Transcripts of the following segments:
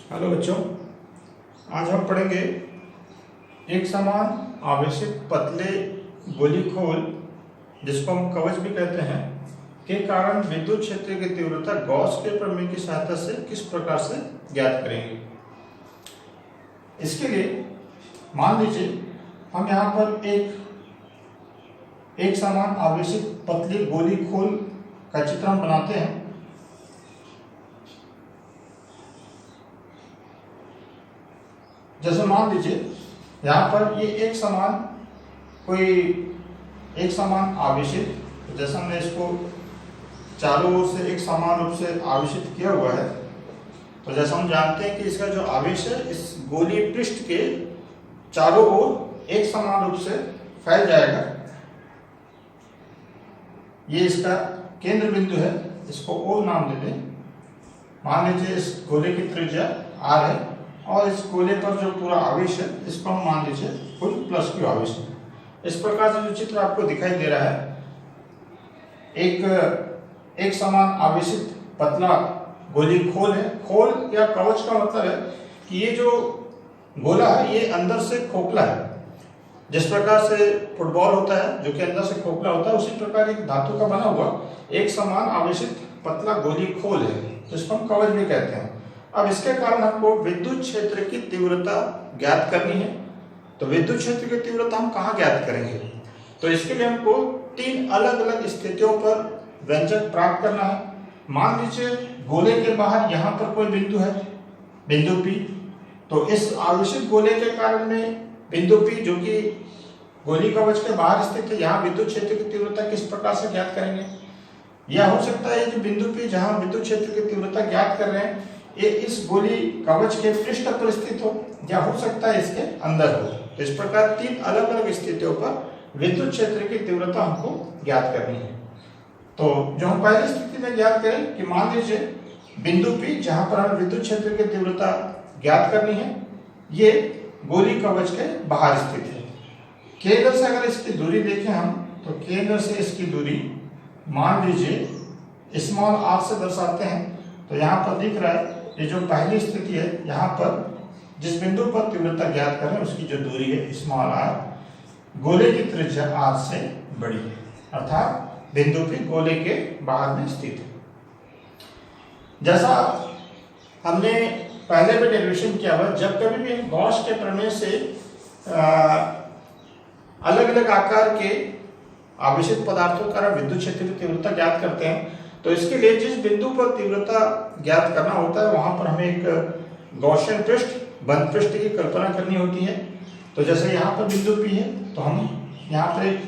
Hello बच्चों, आज हम पढ़ेंगे एक समान आवेशित पतले गोलीखोल, जिसको हम कवच भी कहते हैं, के कारण विद्युत क्षेत्र की तीव्रता गॉस के प्रमेय की सहायता से किस प्रकार से ज्ञात करेंगे। इसके लिए मान लीजिए हम यहाँ पर एक समान आवेशित पतली गोलीखोल का चित्रण बनाते हैं। जैसे मान लीजिए यहाँ पर ये एक समान आवेशित, जैसे हमने इसको चारों ओर से एक समान रूप से आवेशित किया हुआ है, तो जैसा हम जानते हैं कि इसका जो आवेश है इस गोलीय पृष्ठ के चारों ओर एक समान रूप से फैल जाएगा। ये इसका केंद्र बिंदु है, इसको O नाम दे दें। मान लीजिए इस गोले की त्रिज्या R है और इस गोले पर जो पूरा आवेश है इसको हम मान लीजिए कुल प्लस Q आवेश है। इस प्रकार से जो चित्र आपको दिखाई दे रहा है, एक समान आवेशित पतला गोलीखोल है। खोल या कवच का मतलब है कि ये जो गोला है ये अंदर से खोखला है। जिस प्रकार से फुटबॉल होता है जो कि अंदर से खोखला होता है, उसी प्रकार एक धातु का बना हुआ एक समान आवेशित पतला गोलीखोल है, जिसको हम कवच भी कहते हैं। अब इसके कारण हमको विद्युत क्षेत्र की तीव्रता ज्ञात करनी है। तो विद्युत क्षेत्र की तीव्रता हम कहाँ ज्ञात करेंगे? तो इसके लिए हमको तीन अलग अलग स्थितियों पर व्यंजक प्राप्त करना है। मान लीजिए गोले के बाहर यहाँ पर कोई बिंदु है, बिंदु P। तो इस आवेशित गोले के कारण में बिंदु P जो कि गोली कवच के बाहर स्थित है, यहाँ विद्युत क्षेत्र की तीव्रता किस प्रकार से ज्ञात करेंगे? यह हो सकता है जो बिंदु P जहाँ विद्युत क्षेत्र की तीव्रता ज्ञात कर रहे हैं ये इस गोली कवच के पृष्ठ पर स्थित हो, या हो सकता है इसके अंदर हो। तो इस प्रकार तीन अलग अलग स्थितियों पर विद्युत क्षेत्र की तीव्रता हमको ज्ञात करनी है। तो जो हम पहली स्थिति में ज्ञात करें कि मान लीजिए बिंदु P जहां पर हमें विद्युत क्षेत्र की तीव्रता ज्ञात करनी है, ये गोली कवच के बाहर स्थित है। केंद्र से अगर इसकी दूरी देखें हम, तो केंद्र से इसकी दूरी मान लीजिए स्मॉल r से दर्शाते हैं। तो यहाँ पर दिख रहा है ये जो पहली स्थिति है, यहाँ पर जिस बिंदु पर तीव्रता ज्ञात करें उसकी जो दूरी है स्मॉल r, गोले की त्रिज्या r से बड़ी है, अर्थात बिंदु P गोले के बाहर में स्थित है। जैसा हमने पहले भी डेरिवेशन किया हुआ, जब कभी भी हम गॉस के प्रमेय से अलग अलग आकार के आवेशित पदार्थों का विद्युत क्षेत्र की तीव्रता ज्ञात करते हैं, तो इसके लिए जिस बिंदु पर तीव्रता ज्ञात करना होता है वहां पर हमें एक गॉसियन पृष्ठ, बंद पृष्ठ की कल्पना करनी होती है। तो जैसे यहाँ पर बिंदु P है, तो हम यहाँ पर एक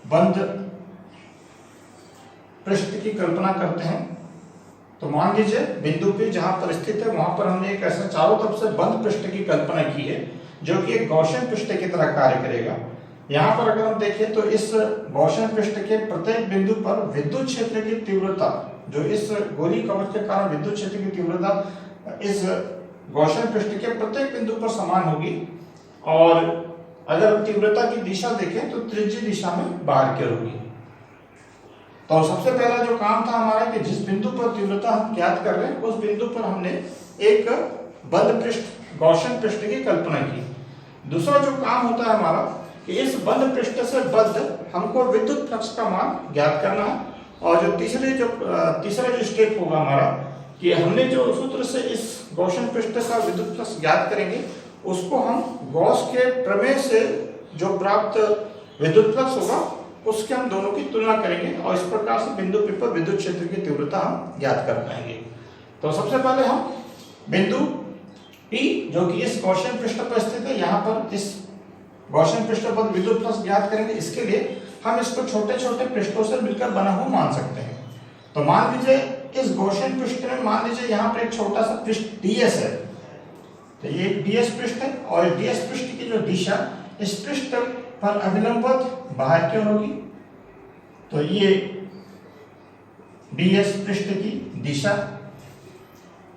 बंद पृष्ठ की कल्पना करते हैं। तो मान लीजिए बिंदु P जहां पर स्थित है वहां पर हमने एक ऐसा चारों तरफ से बंद पृष्ठ की कल्पना की है जो कि एक गॉसियन पृष्ठ की तरह कार्य करेगा। यहाँ पर अगर हम देखें तो इस गॉसियन पृष्ठ के प्रत्येक बिंदु पर विद्युत क्षेत्र की तीव्रता, जो इस गोली कवच के कारण विद्युत क्षेत्र की तीव्रता इस गॉसियन पृष्ठ के प्रत्येक बिंदु पर समान होगी। और अगर तीव्रता की दिशा देखें तो त्रिज्यीय दिशा में बाहर की ओर होगी। तो सबसे पहला जो काम था हमारा कि जिस बिंदु पर तीव्रता हम ज्ञात कर रहे हैं उस बिंदु पर हमने एक बंद पृष्ठ, गॉसियन पृष्ठ की कल्पना की। दूसरा जो काम होता है हमारा कि इस बंद पृष्ठ से बद्ध हमको विद्युत फ्लक्स का मान ज्ञात करना है। और जो तीसरा जो स्टेप होगा हमारा कि हमने जो सूत्र से इस गॉसियन पृष्ठ का विद्युत फ्लक्स ज्ञात करेंगे उसको हम गॉस के प्रमेय से जो प्राप्त विद्युत फ्लक्स होगा उसके हम दोनों की तुलना करेंगे और इस प्रकार से बिंदु P पर विद्युत क्षेत्र की तीव्रता हम ज्ञात कर पाएंगे। तो सबसे पहले हम बिंदु P जो कि इस गॉसियन पृष्ठ पर स्थित है, यहाँ पर इस गॉसियन पृष्ठ पर विद्युत फ्लक्स ज्ञात करेंगे। इसके लिए हम इसको छोटे छोटे पृष्ठों से मिलकर बना हुआ मान सकते हैं। तो मान लीजिए इस गॉसियन पृष्ठ में मान लीजिए यहाँ पर एक छोटा सा पृष्ठ ds है, तो ये ds पृष्ठ है और ds पृष्ठ की जो दिशा इस पृष्ठ पर अभिलंबित बाहर की ओर होगी। तो ये ds पृष्ठ की दिशा।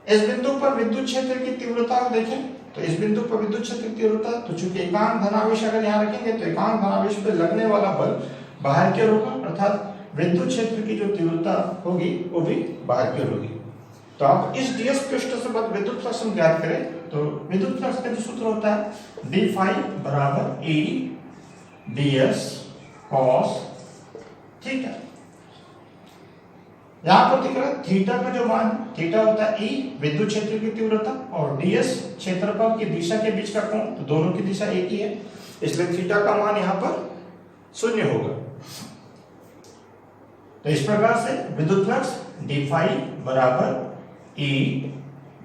इस बिंदु पर विद्युत क्षेत्र की तीव्रता को देखें, तो इस बिंदु पर विद्युत क्षेत्र की तीव्रता, तो चूंकि एकांक धनावेश अगर यहाँ रखेंगे तो एकांक धनावेश पे लगने वाला बल बाहर की ओर होगा, अर्थात विद्युत क्षेत्र की जो तीव्रता होगी वो भी बाहर की ओर होगी। तो अब इस ds पृष्ठ से बद विद्युत फ्लक्स हम ज्ञात करें तो विद्युत फ्लक्स का जो सूत्र होता है d फाई बराबर E ds cos थीटा। यहां पर दिख रहा है थीटा का जो मान थीटा होता है E विद्युत क्षेत्र की तीव्रता और ds क्षेत्रफल की दिशा के बीच का कोण, तो दोनों की दिशा एक ही है, इसलिए थीटा का मान यहां पर 0 होगा। तो इस प्रकार से विद्युत फ्लक्स d फाई बराबर E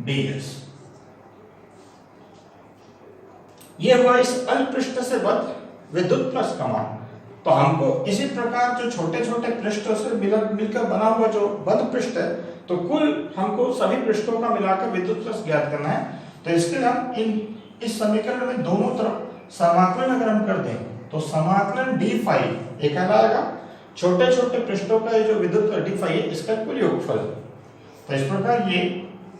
ds। यह हुआ इस अल्पृष्ठ से बद्ध विद्युत फ्लक्स का मान। तो हमको इसी प्रकार जो छोटे छोटे पृष्ठों से मिलकर बना हुआ जो बद्ध पृष्ठ है, तो कुल हमको सभी पृष्ठों का मिलाकर विद्युत फ्लक्स ज्ञात करना है। तो इसके लिए हम इस समीकरण में दोनों तरफ समाकलन अगर हम कर दें तो समाकलन d फाई एक आएगा छोटे छोटे पृष्ठों का जो विद्युत d फाई है इसका कुल योगफल। तो इस प्रकार ये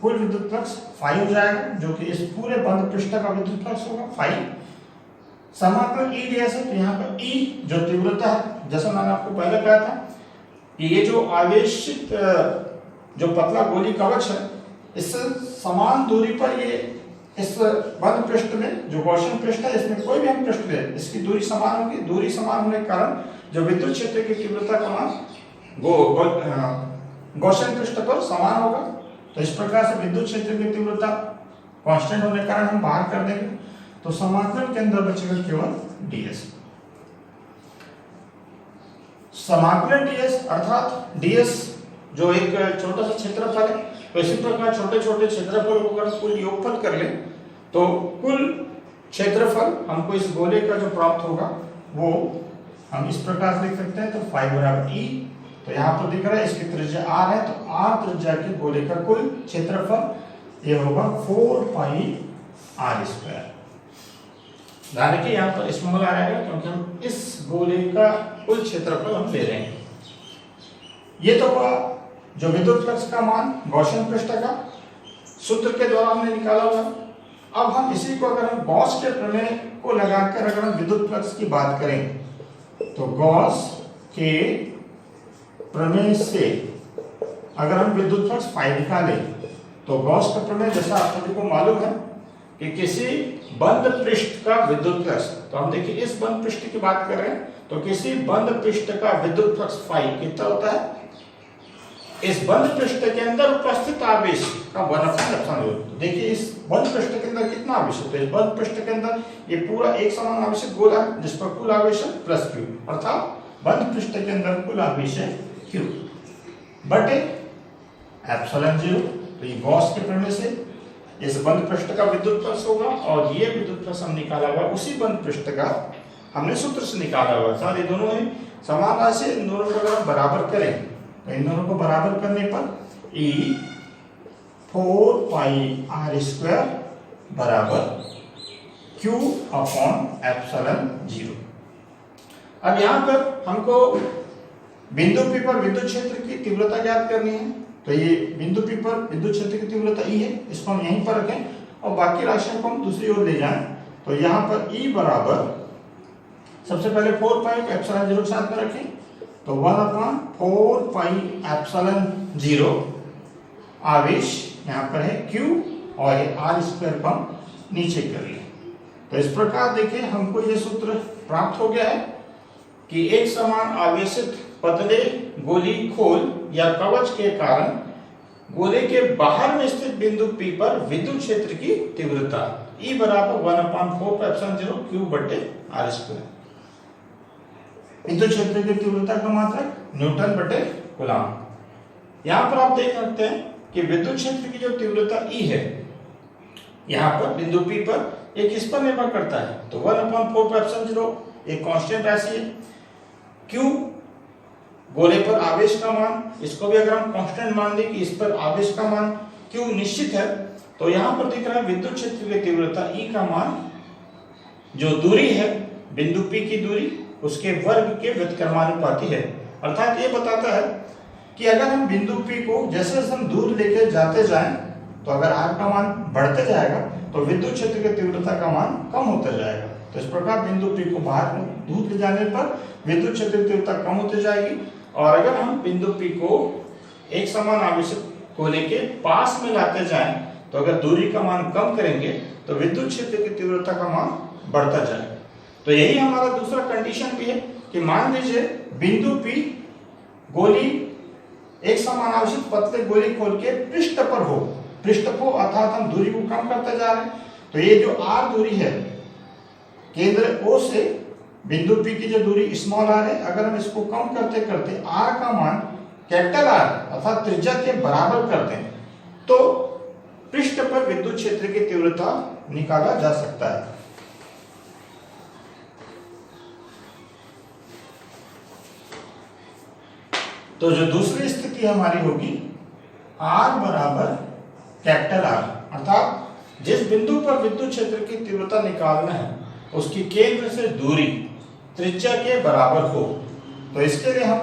कुल विद्युत फ्लक्स फाई हो जाएगा जो कि इस पूरे बंद पृष्ठ का विद्युत फ्लक्स होगा फाई। समाकलन E ds है तो यहाँ पर E जो तीव्रता है, जैसा मैंने आपको पहले कहा था कि ये जो आवेशित जो पतला गोली कवच है इससे समान दूरी पर ये इस बंद पृष्ठ में जो गॉसियन पृष्ठ है इसमें कोई भी हम पृष्ठ ले इसकी दूरी समान होगी। दूरी समान होने के कारण जो विद्युत क्षेत्र की तीव्रता का मान गॉसियन पृष्ठ पर समान होगा। तो इस प्रकार से विद्युत क्षेत्र की तीव्रता कांस्टेंट होने के कारण हम बाहर कर देंगे, तो समाकलन के अंदर बचेगा केवल ds। समाकलन ds अर्थात ds जो एक छोटा सा क्षेत्रफल है, तो इसी प्रकार छोटे छोटे क्षेत्रफल को अगर कुल योगफल कर ले तो कुल क्षेत्रफल हमको इस गोले का जो प्राप्त होगा वो हम इस प्रकार से लिख सकते हैं। तो फाई बराबर E, तो यहाँ पर दिख रहा है इसकी त्रिज्या r है, तो r त्रिज्या के गोले का कुल क्षेत्रफल ये होगा 4 पाई r स्क्वायर। ध्यान रखिए यहाँ पर स्मॉल आ रहेगा क्योंकि हम इस गोले का कुल क्षेत्रफल हम ले रहे हैं। ये तो हुआ जो विद्युत फ्लक्स का मान गॉसियन पृष्ठ का सूत्र के द्वारा हमने निकाला हुआ। अब हम इसी को अगर हम गॉस के प्रमेय को लगाकर अगर हम विद्युत फ्लक्स की बात करें तो गॉस के प्रमेय से अगर हम विद्युत फ्लक्स फाई निकालें तो गॉस का प्रमेय जैसा आप सभी को मालूम है कि किसी बंद पृष्ठ का विद्युत फ्लक्स, तो हम देखिए इस बंद पृष्ठ की बात कर रहे हैं तो किसी बंद पृष्ठ का विद्युत फ्लक्स फाई कितना होता है, इस बंद पृष्ठ के अंदर उपस्थित आवेश का घनफल। देखिए इस बंद पृष्ठ के अंदर कितना आवेश है, तो इस बंद पृष्ठ के अंदर ये पूरा एक समान आवेशित गोला है जिस पर कुल आवेश है प्लस q, अर्थात बंद पृष्ठ के अंदर कुल आवेश है q बटे एप्सिलॉन 0। तो ये गॉस के प्रमेय से इस बंद पृष्ठ का विद्युत फ्लक्स होगा और ये विद्युत फ्लक्स हम निकाला हुआ उसी बंद पृष्ठ का हमने सूत्र से निकाला हुआ। साथ ये दोनों ही समान राशि, इन दोनों को अगर हम बराबर करें तो इन दोनों को बराबर करने पर E 4 पाई r स्क्वायर बराबर q अपॉन एप्सिलॉन 0। अब यहाँ पर हमको बिंदु P पर विद्युत क्षेत्र की तीव्रता ज्ञात करनी है। तो ये बिंदु P पर विद्युत क्षेत्र की तीव्रता E है, इसको हम यहीं पर रखें और बाकी राशियों को हम दूसरी ओर ले जाएं। तो यहाँ पर E बराबर सबसे पहले 4 पाई को एप्सिलॉन 0 के साथ में रखें, तो 1/4 पाई एप्सिलॉन 0 आवेश यहाँ पर है Q और ये r स्क्वायर को हम नीचे कर लें। तो इस प्रकार देखिए हमको ये सूत्र प्राप्त हो गया है कि एक समान आवेशित पतले गोली खोल या कवच के कारण गोले के बाहर में स्थित बिंदु P पर विद्युत क्षेत्र की तीव्रता E बराबर 1/4 एप्सिलॉन 0 Q बटे r स्क्वायर। विद्युत क्षेत्र की तीव्रता का मात्रक न्यूटन बटे कूलम। यहाँ पर आप देख सकते हैं कि विद्युत क्षेत्र की जो तीव्रता E है यहाँ पर बिंदु P पर ये किस पर निर्भर करता है, तो 1/4 एप्सिलॉन 0 एक कांस्टेंट राशि है। Q गोले पर आवेश का मान, इसको भी अगर हम कांस्टेंट मान लें कि इस पर आवेश का मान Q निश्चित है, तो यहाँ पर दिख रहा है विद्युत क्षेत्र की तीव्रता E का मान जो दूरी है बिंदु P की दूरी उसके वर्ग के व्युत्क्रमानुपाती है। अर्थात ये बताता है कि अगर हम बिंदु P को जैसे जैसे हम दूर लेके जाते जाएं तो अगर r का मान बढ़ते जाएगा तो विद्युत क्षेत्र की तीव्रता का मान कम होता जाएगा। तो इस प्रकार बिंदु P को बाहर दूर ले जाने पर विद्युत क्षेत्र की तीव्रता कम होती जाएगी और अगर हम बिंदु P को एक समान आवेशित गोले के पास में लाते जाएं तो अगर दूरी का मान कम करेंगे तो विद्युत क्षेत्र की तीव्रता का मान बढ़ता जाए। तो यही हमारा दूसरा कंडीशन भी है कि मान लीजिए बिंदु P गोली एक समान आवेशित पतले गोली खोल के पृष्ठ पर हो अर्थात हम दूरी को कम करते जा रहे हैं। तो ये जो r दूरी है केंद्र O से बिंदु P की जो दूरी स्मॉल r है, अगर हम इसको कम करते करते r का मान कैपिटल R अर्थात त्रिज्या के बराबर करते हैं तो पृष्ठ पर विद्युत क्षेत्र की तीव्रता निकाला जा सकता है। तो जो दूसरी स्थिति हमारी होगी R बराबर कैपिटल R अर्थात जिस बिंदु पर विद्युत क्षेत्र की तीव्रता निकालना है उसकी केंद्र से दूरी त्रिज्या के बराबर हो। तो इसके लिए हम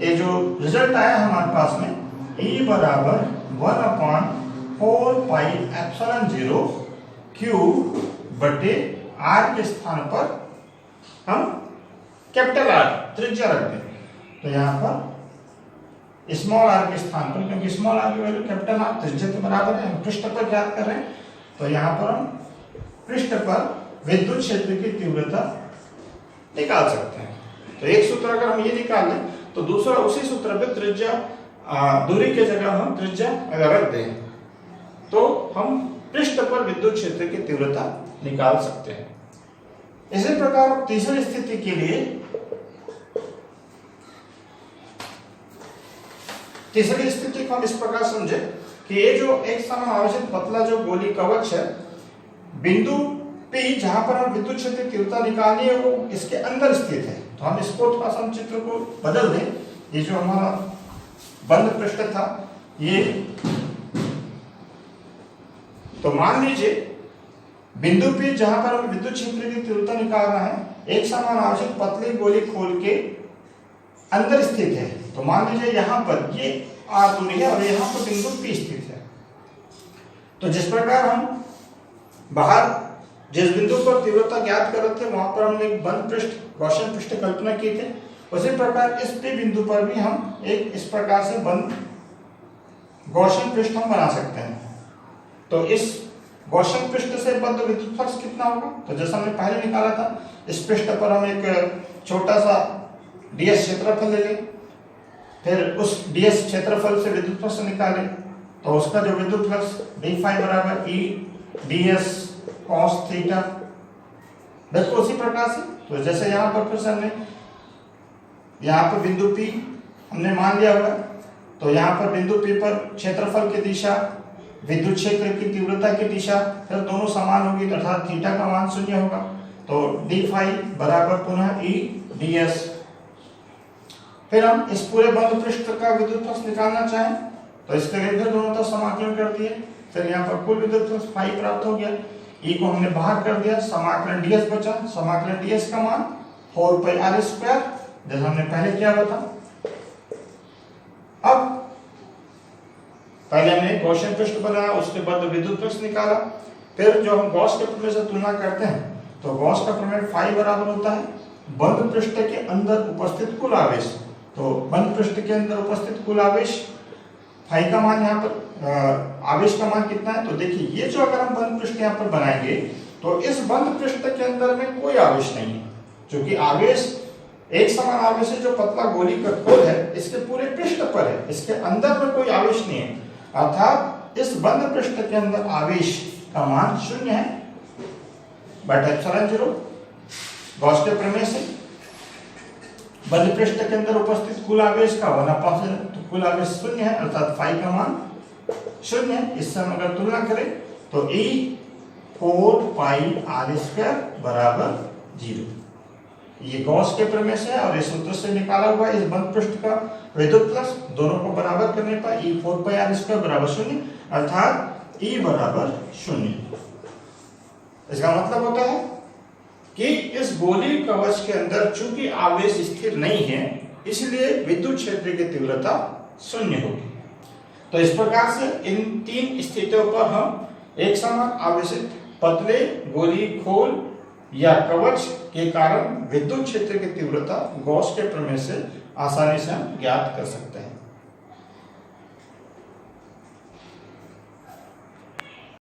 ये जो रिजल्ट आया हमारे पास में E बराबर 1/4 पाई एप्सिलॉन 0 Q बटे R के स्थान पर हम कैपिटल R त्रिज्या रख दें। तो यहाँ पर स्मॉल r के स्थान पर, क्योंकि स्मॉल r की वैल्यू कैपिटल R त्रिज्या के बराबर है, हम पृष्ठ पर ज्ञात कर रहे हैं, तो यहाँ पर हम पृष्ठ पर विद्युत क्षेत्र की तीव्रता निकाल सकते हैं। तो एक सूत्र अगर हम ये निकाल लें तो दूसरा उसी सूत्र पे त्रिज्या दूरी के जगह हम त्रिज्या अगर रख दें तो हम पृष्ठ पर विद्युत क्षेत्र की तीव्रता निकाल सकते हैं। इसी प्रकार तीसरी स्थिति के लिए तीसरी स्थिति को हम इस प्रकार समझे कि ये जो एक समान आवेशित पतला जो गोली कवच है, बिंदु P जहां पर हम विद्युत क्षेत्र की तीव्रता निकालनी है वो इसके अंदर स्थित है। तो हम इसको थोड़ा सा चित्र को बदल दें। ये जो हमारा बंद पृष्ठ था ये, तो मान लीजिए बिंदु P जहां पर हम विद्युत क्षेत्र की तीव्रता निकालना है एक समान आवेशित पतली गोली खोल के अंदर स्थित है। तो मान लीजिए यहाँ पर ये r दूरी है और यहाँ पर बिंदु P स्थित है। तो जिस प्रकार हम बाहर जिस बिंदु पर तीव्रता ज्ञात कर रहे थे वहां पर हमने एक बंद पृष्ठ गॉसियन पृष्ठ कल्पना की थी, उसी प्रकार इस P बिंदु पर भी हम एक इस प्रकार से बंद गॉसियन पृष्ठ हम बना सकते हैं। तो इस गॉसियन पृष्ठ से बद्ध विद्युत फ्लक्स कितना होगा, तो जैसा हमने पहले निकाला था, इस पृष्ठ पर हम एक छोटा सा ds क्षेत्रफल ले लें, फिर उस ds क्षेत्रफल से विद्युत फ्लक्स निकालें तो उसका जो विद्युत फ्लक्स d फाई बराबर E ds cos थीटा, बिल्कुल उसी प्रकार से। तो जैसे यहाँ पर फिर से हमने यहाँ पर बिंदु P हमने मान लिया हुआ, तो यहाँ पर बिंदु P पर क्षेत्रफल की दिशा विद्युत क्षेत्र की तीव्रता की दिशा फिर दोनों समान होगी अर्थात थीटा का मान 0 होगा। तो d फाई बराबर पुनः E ds। फिर हम इस पूरे बंद पृष्ठ का विद्युत फ्लक्स निकालना चाहें तो इसके लिए फिर दोनों तरफ समाकलन कर दिए, फिर यहाँ पर कुल विद्युत फ्लक्स फाई प्राप्त हो गया। E को हमने बाहर कर दिया, समाकलन ds बचा, समाकलन ds का मान 4 पाई r स्क्वायर जैसा हमने पहले किया हुआ था। अब पहले हमने गॉसियन पृष्ठ बनाया, उसके बाद विद्युत फ्लक्स निकाला, फिर जो हम गॉस के प्रमेय से तुलना करते हैं तो गॉस का प्रमेय फाई बराबर होता है बंद पृष्ठ के अंदर उपस्थित कुल आवेश। तो बंद पृष्ठ के अंदर उपस्थित कुल आवेश फाई का मान यहाँ पर आवेश का मान कितना है, तो देखिए ये जो अगर हम बंद पृष्ठ यहाँ पर बनाएंगे तो इस बंद पृष्ठ के अंदर में कोई आवेश नहीं है, क्योंकि आवेश एक समान आवेश है जो पतला गोली का खोल है इसके पूरे पृष्ठ पर है, इसके अंदर में कोई आवेश नहीं है, अर्थात इस बंद पृष्ठ के अंदर आवेश का मान 0 है बटा एप्सिलॉन 0 गॉस के प्रमेय से। बंद पृष्ठ के अंदर उपस्थित कुल आवेश का 1/4 तो कुल आवेश 0 है अर्थात फाई का मान 0 है। इससे हम अगर तुलना करें तो E 4 पाई r स्क्वायर बराबर 0, ये गॉस के प्रमेय से है और इस सूत्र से निकाला हुआ इस बंद पृष्ठ का विद्युत फ्लक्स दोनों को बराबर करने पर E 4 पाई r स्क्वायर बराबर 0 अर्थात E बराबर 0। इसका मतलब होता है कि इस गोली कवच के अंदर चूंकि आवेश स्थिर नहीं है इसलिए विद्युत क्षेत्र की तीव्रता 0 होगी। तो इस प्रकार से इन तीन स्थितियों पर हम एक समान आवेशित पतले गोली खोल या कवच के कारण विद्युत क्षेत्र की तीव्रता गॉस के प्रमेय से आसानी से हम ज्ञात कर सकते हैं।